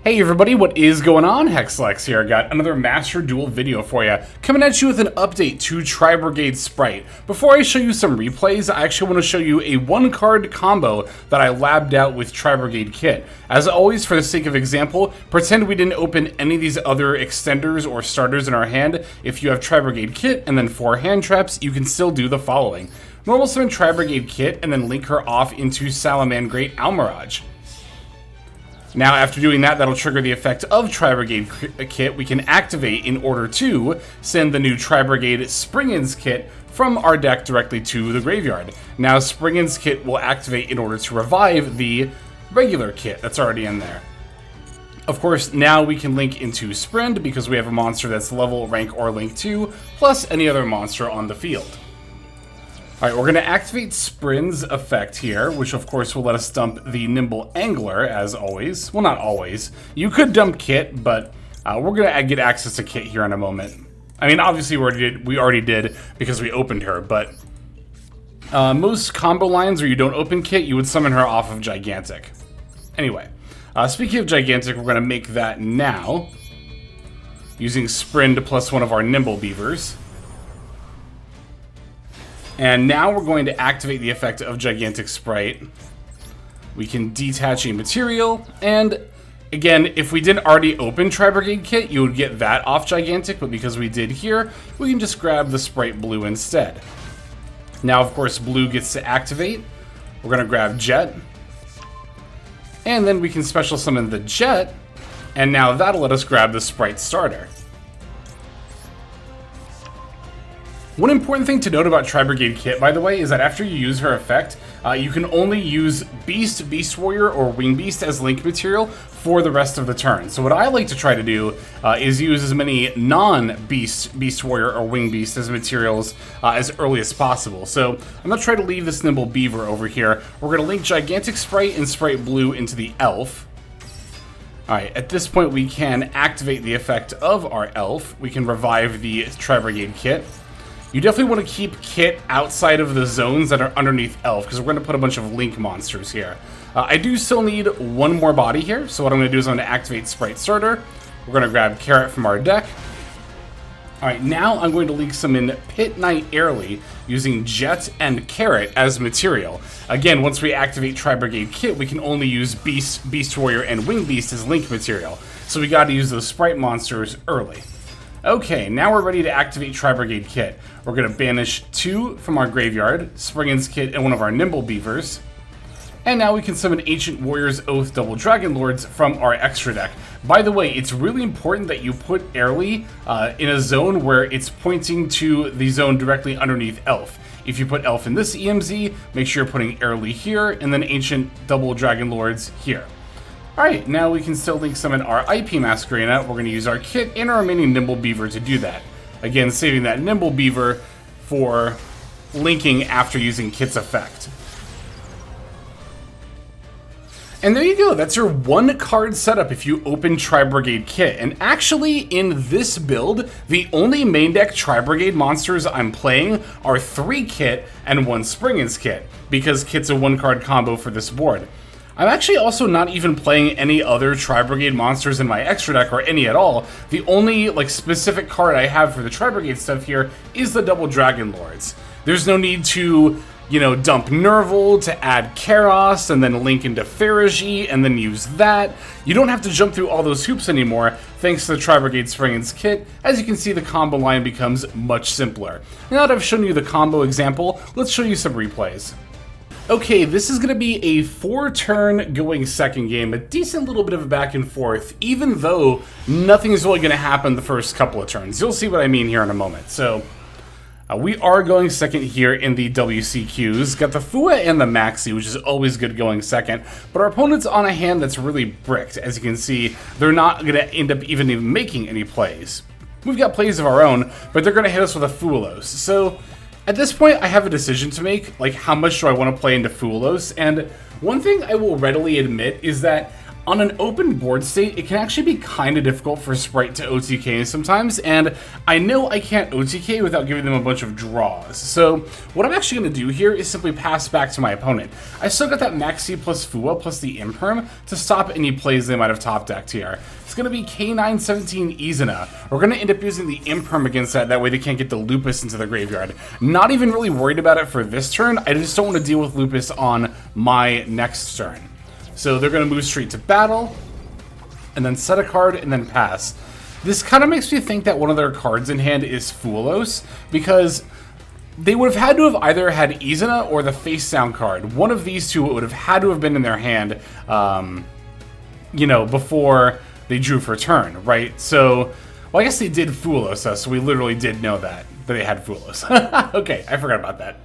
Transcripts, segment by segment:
Hey everybody, what is going on? Hexlex here. I got another Master Duel video for you, coming at you with an update to Tri-Brigade Spright. Before I show you some replays, I actually want to show you a one-card combo that I labbed out with Tri-Brigade Kit. As always, for the sake of example, pretend we didn't open any of these other extenders or starters in our hand. If you have Tri-Brigade Kit and then 4 hand traps, you can still do the following. Normal summon Tri-Brigade Kit and then link her off into Salamangreat Almirage. Now, after doing that, that'll trigger the effect of Tri-Brigade Kit. We can activate in order to send the new Tri-Brigade Springin's Kit from our deck directly to the graveyard. Now, Springin's Kit will activate in order to revive the regular kit that's already in there. Of course, now we can link into Sprint because we have a monster that's level, rank, or link 2, plus any other monster on the field. Alright, we're going to activate Sprin's effect here, which of course will let us dump the Nimble Angler, as always. Well, not always. You could dump Kit, but we're going to get access to Kit here in a moment. I mean, obviously we already did because we opened her, but most combo lines where you don't open Kit, you would summon her off of Gigantic. Anyway, speaking of Gigantic, we're going to make that now, using Sprint plus one of our Nimble Beavers. And now we're going to activate the effect of Gigantic Spright. We can detach a material, and again, if we didn't already open Tri-Brigade Kit, you would get that off Gigantic, but because we did here, we can just grab the Spright Blue instead. Now, of course, Blue gets to activate. We're going to grab Jet, and then we can special summon the Jet, and now that'll let us grab the Spright Starter. One important thing to note about Tri-Brigade Kit, by the way, is that after you use her effect, you can only use Beast, Beast Warrior, or Wing Beast as link material for the rest of the turn. So what I like to try to do is use as many non-Beast, Beast Warrior, or Wing Beast as materials as early as possible. So I'm going to try to leave this Nimble Beaver over here. We're going to link Gigantic Spright and Spright Blue into the Elf. Alright, at this point we can activate the effect of our Elf. We can revive the Tri-Brigade Kit. You definitely want to keep Kit outside of the zones that are underneath Elf, because we're going to put a bunch of Link monsters here. I do still need one more body here, so what I'm going to do is I'm going to activate Spright Starter. We're going to grab Carrot from our deck. Alright, now I'm going to link some in Pit Knight Airly, using Jet and Carrot as material. Again, once we activate Tri-Brigade Kit, we can only use Beast, Beast Warrior, and Wing Beast as link material, so we got to use those Spright monsters early. Okay, now we're ready to activate Tri-Brigade Kit. We're going to banish 2 from our graveyard, Springin's Kit and one of our Nimble Beavers. And now we can summon Ancient Warrior's Oath Double Dragon Lords from our extra deck. By the way, it's really important that you put Airly in a zone where it's pointing to the zone directly underneath Elf. If you put Elf in this EMZ, make sure you're putting Airly here, and then Ancient Double Dragon Lords here. Alright, now we can still link summon our IP Masquerena. We're going to use our Kit and our remaining Nimble Beaver to do that. Again, saving that Nimble Beaver for linking after using Kit's effect. And there you go, that's your one card setup if you open Tri-Brigade Kit. And actually, in this build, the only main deck Tri-Brigade monsters I'm playing are 3 Kit and 1 Springin's Kit, because Kit's a one card combo for this board. I'm actually also not even playing any other Tri-Brigade monsters in my extra deck, or any at all. The only specific card I have for the Tri-Brigade stuff here is the Double Dragon Lords. There's no need to, dump Nerval to add Karos, and then link into Ferrogy, and then use that. You don't have to jump through all those hoops anymore, thanks to the Tri-Brigade Springin's Kit. As you can see, the combo line becomes much simpler. Now that I've shown you the combo example, let's show you some replays. Okay, this is going to be a 4-turn going second game, a decent little bit of a back and forth, even though nothing's really going to happen the first couple of turns. You'll see what I mean here in a moment. So, we are going second here in the WCQs. Got the Fua and the Maxi, which is always good going second, but our opponent's on a hand that's really bricked. As you can see, they're not going to end up even making any plays. We've got plays of our own, but they're going to hit us with a Fuelos. So, at this point, I have a decision to make, how much do I want to play into Fuelos? And one thing I will readily admit is that On an open board state, it can actually be kind of difficult for Spright to OTK sometimes, and I know I can't OTK without giving them a bunch of draws. So what I'm actually going to do here is simply pass back to my opponent. I still got that Maxi plus Fua plus the Imperm to stop any plays they might have top decked here. It's going to be K917 Izuna. We're going to end up using the Imperm against that way they can't get the Lupus into the graveyard. Not even really worried about it for this turn, I just don't want to deal with Lupus on my next turn. So they're going to move straight to battle, and then set a card, and then pass. This kind of makes me think that one of their cards in hand is Fulos, because they would have had to have either had Izuna or the Face Down card. One of these two would have had to have been in their hand, you know, before they drew for turn, right? So, well, I guess they did Fulos us, so we literally did know that they had Fulos. Okay, I forgot about that.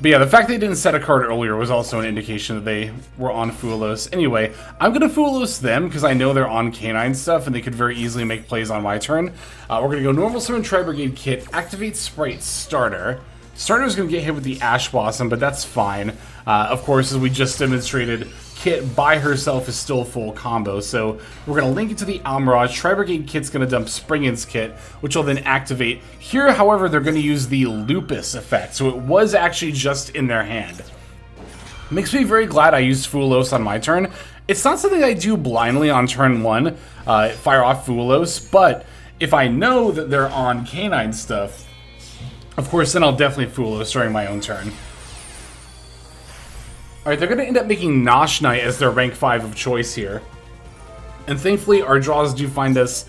But yeah, the fact they didn't set a card earlier was also an indication that they were on Fulos. Anyway, I'm going to Fulos them because I know they're on K9 stuff and they could very easily make plays on my turn. We're going to go Normal Summon Tri-Brigade Kit, activate Spright Starter. Starter's going to get hit with the Ash Blossom, but that's fine. Of course, as we just demonstrated, Kit by herself is still full combo, so we're going to link it to the Almirage. Tri-Brigade Kit's going to dump Springin's Kit, which will then activate. Here, however, they're going to use the Lupus effect, so it was actually just in their hand. Makes me very glad I used Fulos on my turn. It's not something I do blindly on turn 1, fire off Fulos, but if I know that they're on K9 stuff, of course, then I'll definitely Fulos during my own turn. Alright, they're going to end up making Nosh Knight as their rank 5 of choice here. And thankfully, our draws do find us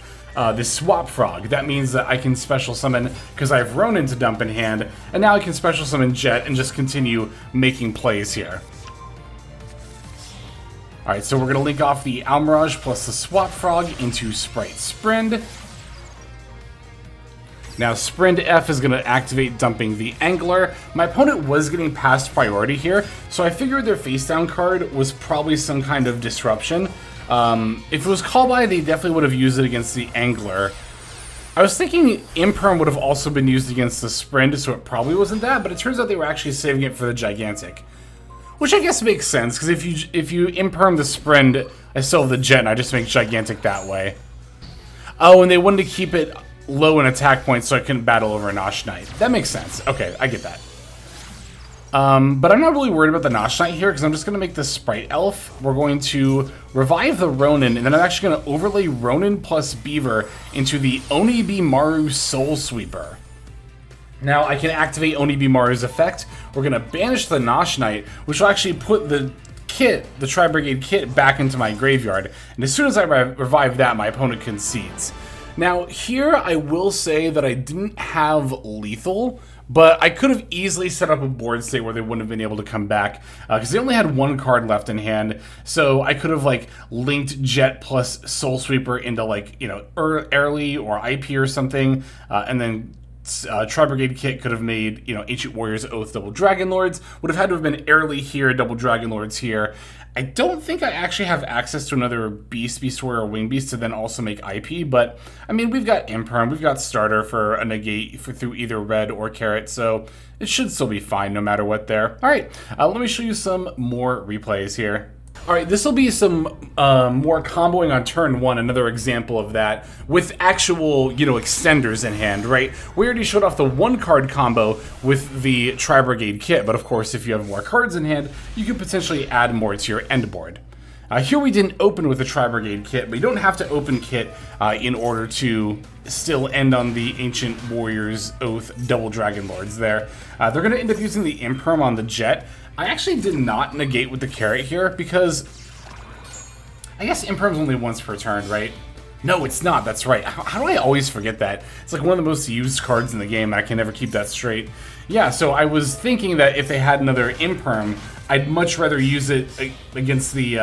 this Swap Frog. That means that I can special summon, because I have Ronin to dump in hand, and now I can special summon Jet and just continue making plays here. Alright, so we're going to link off the Almirage plus the Swap Frog into Spright Sprind. Now, Sprind F is going to activate dumping the Angler. My opponent was getting past priority here, so I figured their face down card was probably some kind of disruption. If it was called by, they definitely would have used it against the Angler. I was thinking Imperm would have also been used against the Sprind, so it probably wasn't that, but it turns out they were actually saving it for the Gigantic. Which I guess makes sense, because if you Imperm the Sprind, I still have the Jet, and I just make Gigantic that way. Oh, and they wanted to keep it low in attack points so I couldn't battle over a Nosh Knight. That makes sense. Okay, I get that. But I'm not really worried about the Nosh Knight here because I'm just going to make the Spright Elf. We're going to revive the Ronin, and then I'm actually going to overlay Ronin plus Beaver into the Onibimaru Soul Sweeper. Now I can activate Onibimaru's effect. We're going to banish the Nosh Knight, which will actually put the kit, the Tri-Brigade Kit, back into my graveyard. And as soon as I revive that, my opponent concedes. Now, here I will say that I didn't have lethal, but I could have easily set up a board state where they wouldn't have been able to come back, because they only had one card left in hand, so I could have, like, linked Jet plus Soul Sweeper into, like, you know, early or IP or something, and then Tri-Brigade Kit could have made, you know, Ancient Warriors Oath Double Dragon Lords, would have had to have been early here, Double Dragon Lords here. I don't think I actually have access to another Beast Warrior, or Wing Beast to then also make IP, but, I mean, we've got Imperm, we've got Starter for a negate through either Red or Carrot, so it should still be fine no matter what there. Alright, let me show you some more replays here. Alright, this will be some more comboing on turn 1, another example of that, with actual, you know, extenders in hand, right? We already showed off the 1-card combo with the Tri-Brigade Kit, but of course, if you have more cards in hand, you could potentially add more to your end board. Here we didn't open with the Tri-Brigade Kit, but you don't have to open Kit in order to still end on the Ancient Warriors Oath Double Dragon Lords there. They're going to end up using the Imperm on the Jet. I actually did not negate with the Carrot here because I guess Imperm's only once per turn, right? No, it's not. That's right. How do I always forget that? It's like one of the most used cards in the game. I can never keep that straight. Yeah, so I was thinking that if they had another Imperm, I'd much rather use it against the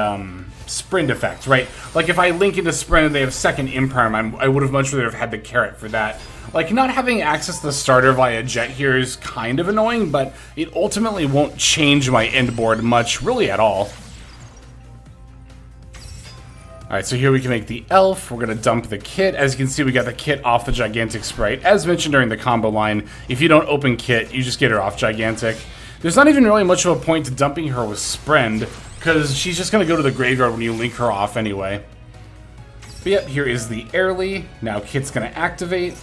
Sprind effect, right? Like if I link into Sprind and they have second Imperm, I would have much rather have had the Carrot for that. Like, not having access to the starter via Jet here is kind of annoying, but it ultimately won't change my end board much, really at all. Alright, so here we can make the Elf. We're going to dump the Kit. As you can see, we got the Kit off the Gigantic Spright. As mentioned during the combo line, if you don't open Kit, you just get her off Gigantic. There's not even really much of a point to dumping her with Sprind, because she's just going to go to the graveyard when you link her off anyway. But yep, here is the Airly. Now Kit's going to activate.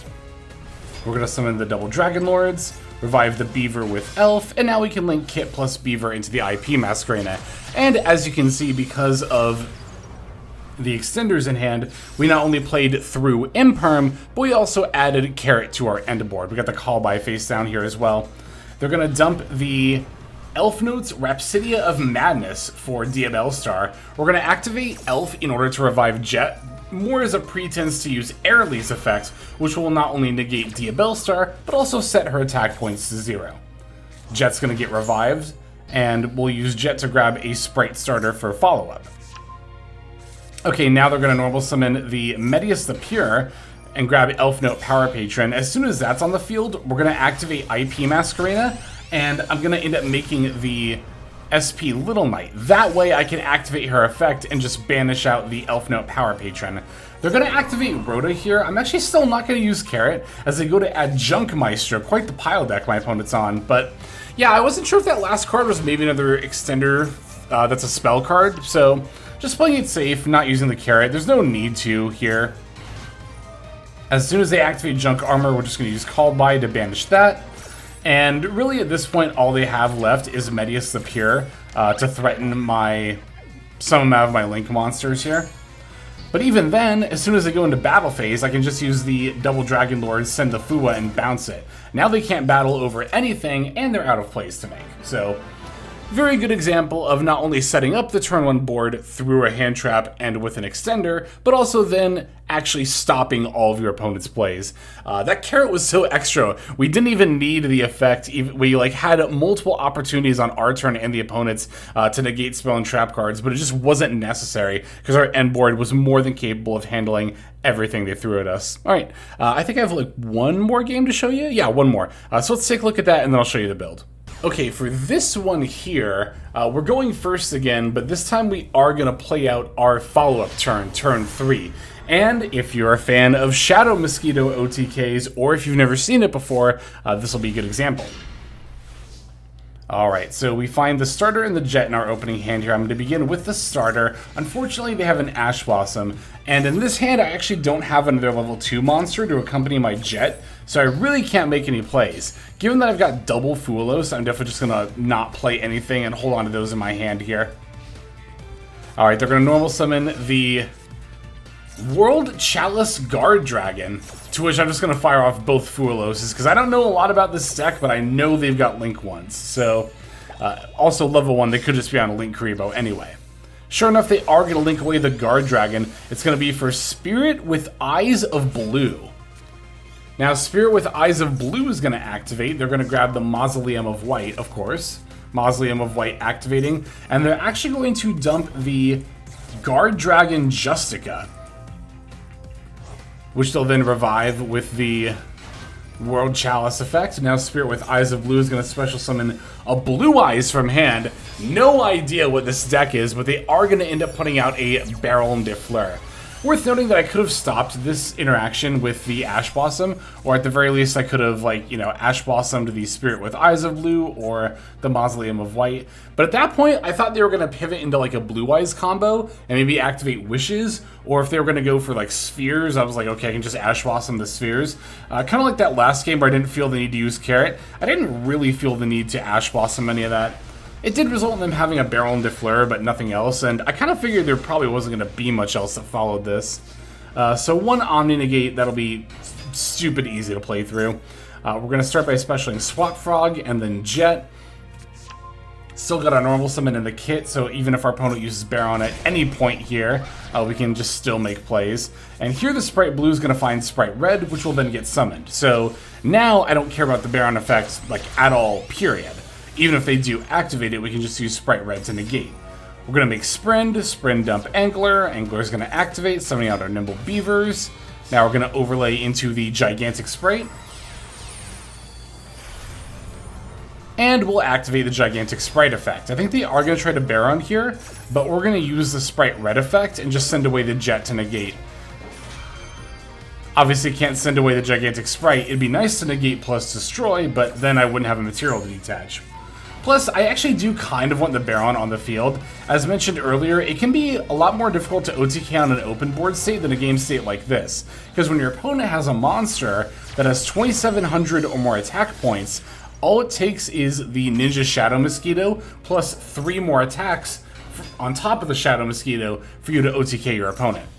We're going to summon the double Dragon Lords, revive the Beaver with Elf, and now we can link Kit plus Beaver into the IP Masquerena. And as you can see, because of the extenders in hand, we not only played through Imperm, but we also added Carrot to our end board. We got the Call By face down here as well. They're going to dump the Elf Note's Rhapsodia of Madness for Diabell Star. We're going to activate Elf in order to revive Jet, more as a pretense to use Airly's effect, which will not only negate Diabell Star, but also set her attack points to 0. Jet's going to get revived, and we'll use Jet to grab a Spright starter for follow-up. Okay, now they're going to normal summon the Medius the Pure and grab Elf Note Power Patron. As soon as that's on the field, we're going to activate IP Masquerena, and I'm going to end up making the SP Little Knight. That way I can activate her effect and just banish out the Elf Note Power Patron. They're going to activate Rhoda here. I'm actually still not going to use Carrot as they go to add Junk Maestro. Quite the pile deck my opponent's on, but yeah, I wasn't sure if that last card was maybe another extender that's a spell card, so just playing it safe, not using the Carrot. There's no need to here. As soon as they activate Junk Armor, we're just going to use Call By to banish that. And really at this point, all they have left is Medius the Pure to threaten some amount of my Link monsters here. But even then, as soon as they go into battle phase, I can just use the double Dragon Lord, send the Fuwa, and bounce it. Now they can't battle over anything, and they're out of place to make. So, very good example of not only setting up the turn 1 board through a hand trap and with an extender, but also then actually stopping all of your opponent's plays. That Carrot was so extra. We didn't even need the effect. We had multiple opportunities on our turn and the opponent's to negate spell and trap cards, but it just wasn't necessary because our end board was more than capable of handling everything they threw at us. All right, I think I have one more game to show you. Yeah, one more. So let's take a look at that and then I'll show you the build. Okay, for this one here, we're going first again, but this time we are going to play out our follow-up turn, turn 3. And if you're a fan of Shadow Mosquito OTKs, or if you've never seen it before, this will be a good example. Alright, so we find the starter and the Jet in our opening hand here. I'm going to begin with the starter. Unfortunately, they have an Ash Blossom, and in this hand I actually don't have another level 2 monster to accompany my Jet, so I really can't make any plays. Given that I've got double Fuelos, I'm definitely just going to not play anything and hold on to those in my hand here. Alright, they're going to normal summon the World Chalice Guard Dragon, to which I'm just going to fire off both Fueloses, because I don't know a lot about this deck, but I know they've got Link ones. So, also level 1, they could just be on a Link Kuriboh anyway. Sure enough, they are going to link away the Guard Dragon. It's going to be for Spirit with Eyes of Blue. Now, Spirit with Eyes of Blue is going to activate. They're going to grab the Mausoleum of White, of course. Mausoleum of White activating. And they're actually going to dump the Guard Dragon Justica, which they'll then revive with the World Chalice effect. Now Spirit with Eyes of Blue is going to special summon a Blue Eyes from hand. No idea what this deck is, but they are going to end up putting out a Baron de Fleur. Worth noting that I could have stopped this interaction with the Ash Blossom, or at the very least I could have, Ash Blossomed the Spirit with Eyes of Blue or the Mausoleum of White. But at that point, I thought they were going to pivot into a Blue Eyes combo and maybe activate Wishes, or if they were going to go for Spheres, I was like, okay, I can just Ash Blossom the Spheres. Kind of like that last game where I didn't feel the need to use Carrot. I didn't really feel the need to Ash Blossom any of that. It did result in them having a Baron de Fleur, but nothing else, and I kind of figured there probably wasn't going to be much else that followed this. So one Omni Negate, that'll be stupid easy to play through. We're going to start by specialing Swap Frog and then Jet. Still got our normal summon in the kit, so even if our opponent uses Baron at any point here, we can just still make plays. And here the Spright Blue is going to find Spright Red, which will then get summoned. So now I don't care about the Baron effect at all, period. Even if they do activate it, we can just use Spright Red to negate. We're going to make Sprint dump Angler. Angler's going to activate, summoning out our Nimble Beavers. Now we're going to overlay into the Gigantic Spright. And we'll activate the Gigantic Spright effect. I think they are going to try to Baron here, but we're going to use the Spright Red effect and just send away the Jet to negate. Obviously can't send away the Gigantic Spright. It'd be nice to negate plus destroy, but then I wouldn't have a material to detach. Plus, I actually do kind of want the Baron on the field. As mentioned earlier, it can be a lot more difficult to OTK on an open board state than a game state like this, because when your opponent has a monster that has 2,700 or more attack points, all it takes is the Ninja Shadow Mosquito plus 3 more attacks on top of the Shadow Mosquito for you to OTK your opponent.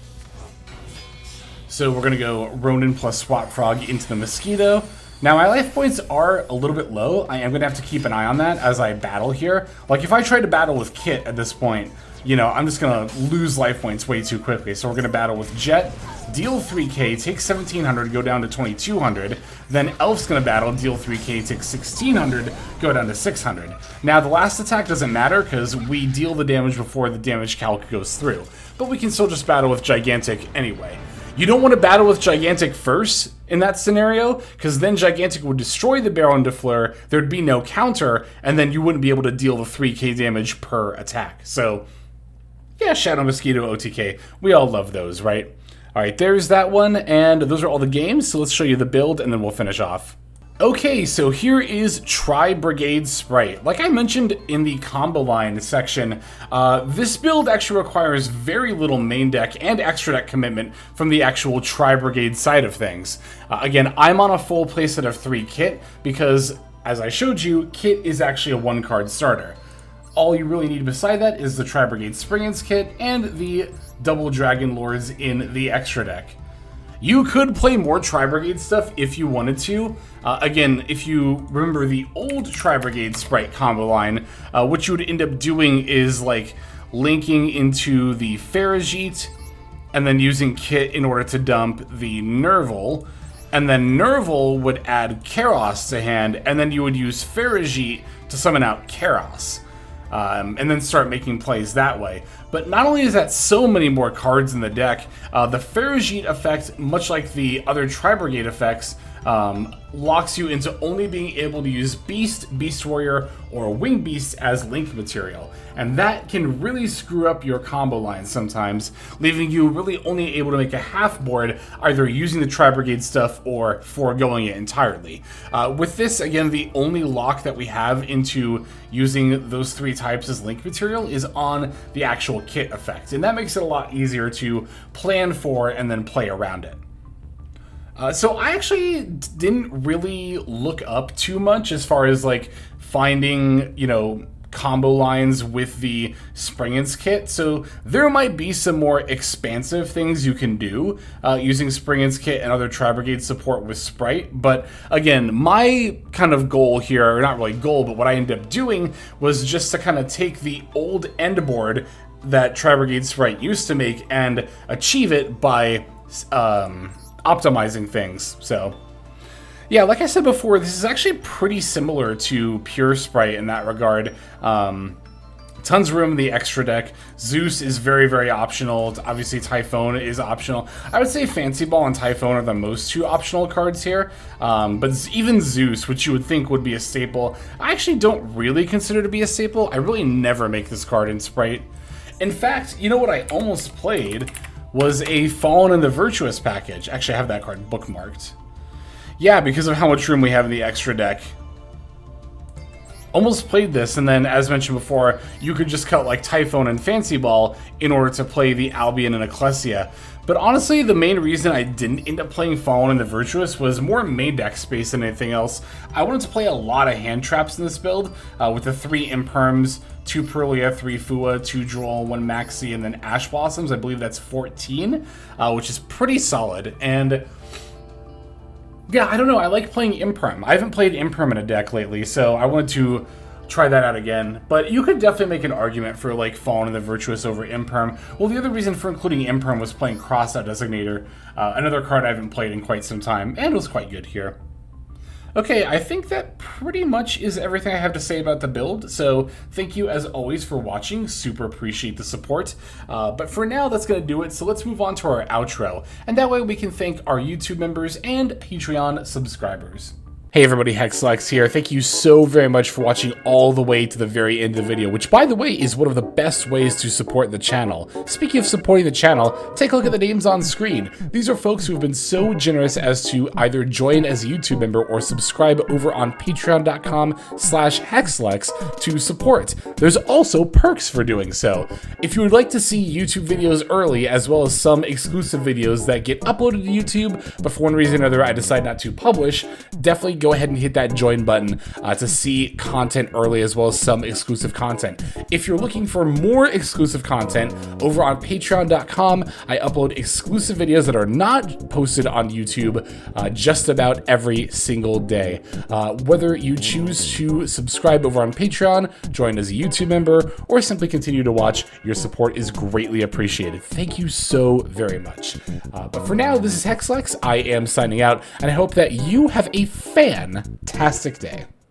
So we're going to go Ronin plus Swat Frog into the Mosquito. Now, my life points are a little bit low. I am going to have to keep an eye on that as I battle here. Like, if I try to battle with Kit at this point, you know, I'm just going to lose life points way too quickly. So we're going to battle with Jet, deal 3k, take 1,700, go down to 2,200. Then Elf's going to battle, deal 3k, take 1,600, go down to 600. Now, the last attack doesn't matter because we deal the damage before the damage calc goes through. But we can still just battle with Gigantic anyway. You don't want to battle with Gigantic first in that scenario, because then Gigantic would destroy the Baron de Fleur, there'd be no counter, and then you wouldn't be able to deal the 3k damage per attack. So, yeah, Shadow Mosquito OTK. We all love those, right? Alright, there's that one, and those are all the games, so let's show you the build, and then we'll finish off. Okay, so here is Tri-Brigade Spright. Like I mentioned in the combo line section, this build actually requires very little main deck and extra deck commitment from the actual Tri-Brigade side of things. Again, I'm on a full playset of 3 Kit because, as I showed you, Kit is actually a 1-card starter. All you really need beside that is the Tri-Brigade Spright kit and the double Dragon Lords in the extra deck. You could play more Tri-Brigade stuff if you wanted to. Again, if you remember the old Tri-Brigade Spright combo line, what you would end up doing is like linking into the Farigite and then using Kit in order to dump the Nerval. And then Nerval would add Karos to hand, and then you would use Farigite to summon out Karos. And then start making plays that way. But not only is that so many more cards in the deck, the Farigite effect, much like the other Tri-Brigade effects, locks you into only being able to use Beast, Beast Warrior, or Wing Beast as link material. And that can really screw up your combo line sometimes, leaving you really only able to make a half board, either using the Tri-Brigade stuff or foregoing it entirely. With this, again, the only lock that we have into using those 3 types as link material is on the actual Kit effect. And that makes it a lot easier to plan for and then play around it. So I actually didn't really look up too much as far as like finding, you know, combo lines with the Springens kit. So there might be some more expansive things you can do using Springens kit and other Tri-Brigade support with Spright. But again, my kind of goal here, or not really goal, but what I ended up doing was just to kind of take the old end board that Tri-Brigade Spright used to make and achieve it by optimizing things. So yeah, like I said before, this is actually pretty similar to pure Spright in that regard. Tons of room in the extra deck. Zeus is very, very optional. Obviously, Typhon is optional. I would say Fancy Ball and Typhon are the most 2 optional cards here. But even Zeus, which you would think would be a staple, I actually don't really consider to be a staple. I really never make this card in Spright. In fact, you know what I almost played was a Fallen and the Virtuous package. Actually, I have that card bookmarked. Yeah, because of how much room we have in the extra deck. Almost played this, and then, as mentioned before, you could just cut like Typhon and Fancy Ball in order to play the Albion and Ecclesia. But honestly, the main reason I didn't end up playing Fallen and the Virtuous was more main deck space than anything else. I wanted to play a lot of hand traps in this build, with the 3 Imperms, 2 Purlia, 3 Fua, 2 Droll, 1 Maxi, and then Ash Blossoms. I believe that's 14, which is pretty solid. And yeah, I don't know, I like playing Imperm. I haven't played Imperm in a deck lately, so I wanted to try that out again. But you could definitely make an argument for like Fallen and the Virtuous over Imperm. Well, the other reason for including Imperm was playing Crossout Designator, another card I haven't played in quite some time, and was quite good here. Okay, I think that pretty much is everything I have to say about the build, so thank you as always for watching, super appreciate the support. But for now, that's going to do it, so let's move on to our outro, and that way we can thank our YouTube members and Patreon subscribers. Hey everybody, Hexlex here. Thank you so very much for watching all the way to the very end of the video, which by the way is one of the best ways to support the channel. Speaking of supporting the channel, take a look at the names on screen. These are folks who have been so generous as to either join as a YouTube member or subscribe over on patreon.com/Hexlex to support. There's also perks for doing so. If you would like to see YouTube videos early, as well as some exclusive videos that get uploaded to YouTube, but for one reason or another I decide not to publish, definitely go ahead and hit that join button to see content early, as well as some exclusive content. If you're looking for more exclusive content, over on patreon.com, I upload exclusive videos that are not posted on YouTube just about every single day. Whether you choose to subscribe over on Patreon, join as a YouTube member, or simply continue to watch, your support is greatly appreciated. Thank you so very much. But for now, this is Hexlex. I am signing out, and I hope that you have a fantastic day.